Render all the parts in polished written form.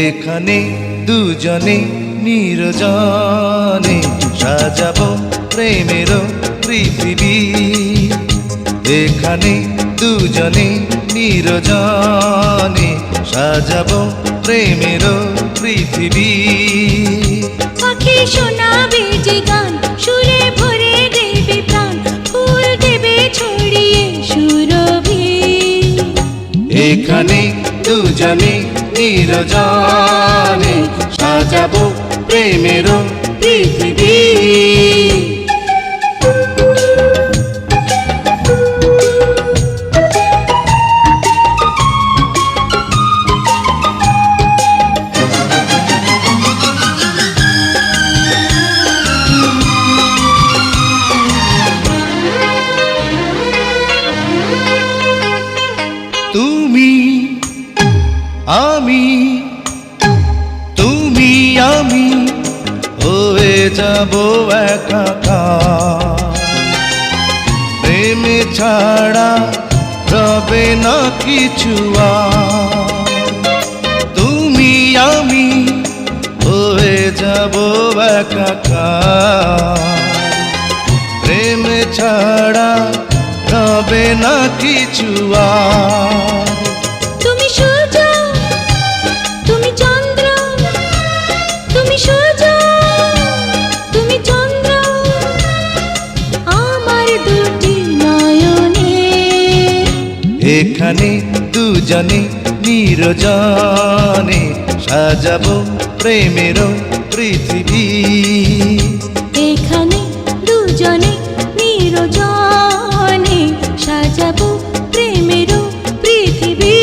এখানে দুজনে নির্জনে সাজাবো প্রেমের পৃথিবী। এখানে দুজনে নির্জনে সাজাবো প্রেমের পৃথিবী। পাখি শোনাবে যে গান, সুরে ভরে দেবে প্রাণ, ফুল দেবে ছড়িয়ে সুরভি। এখানে দুজনে নির্জনে সাজাবো প্রেমের পৃথিবী। তুমি আমি, তুমি আমি হয়ে যাব একাকার। প্রেমে ছাড়া রবে না কিছু আর। তুমি আমি হয়ে যাব একাকার। প্রেমে ছাড়া রবে না কিছু আর। তুমি সূর্য, তুমি চন্দ্র, তুমি সূর্য, তুমি চন্দ্র, আমার দুটি নয়নে। এখানে দুজনে নির্জনে সাজাবো প্রেমের পৃথিবী। এখানে দুজনে নির্জনে সাজাবো প্রেমের পৃথিবী।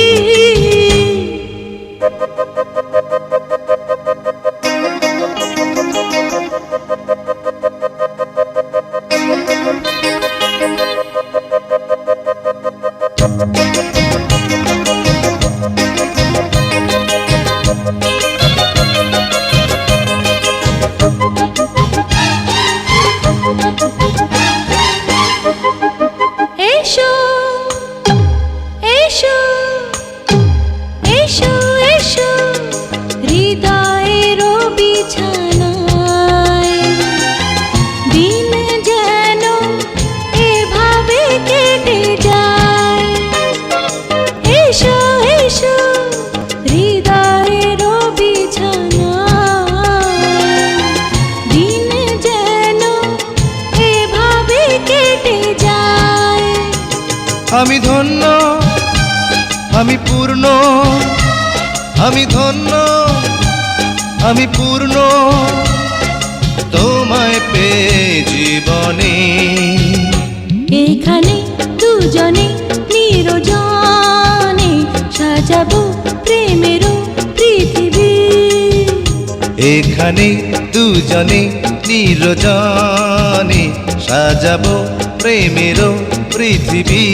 এসো এসো এসো এসো হৃদয়ের বিছানায়, দিন যেন এভাবে কেটে যায়। এসো এসো হৃদয়ের বিছানায়, দিন যেন এভাবে কেটে যায়। আমি ধন্য, আমি পূর্ণ, আমি ধন্য, আমি পূর্ণ তোমায় পেয়ে জীবনে। এখানে দুজনে নির্জনে সাজাবো প্রেমের পৃথিবী। এখানে দুজনে নির্জনে সাজাবো প্রেমের পৃথিবী।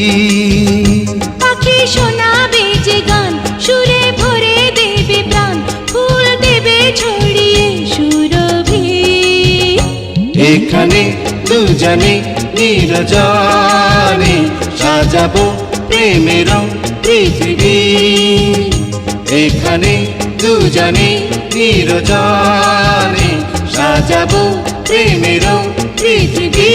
পাখি শোনাবে যে গান, সুরে ভরে দেবে প্রাণ, ফুল দেবে ছড়িয়ে সুরভি। এখানে দুজনে নির্জনে সাজাবো প্রেমের পৃথিবী। এখানে দুজনে নির্জনে সাজাবো প্রেমের পৃথিবী।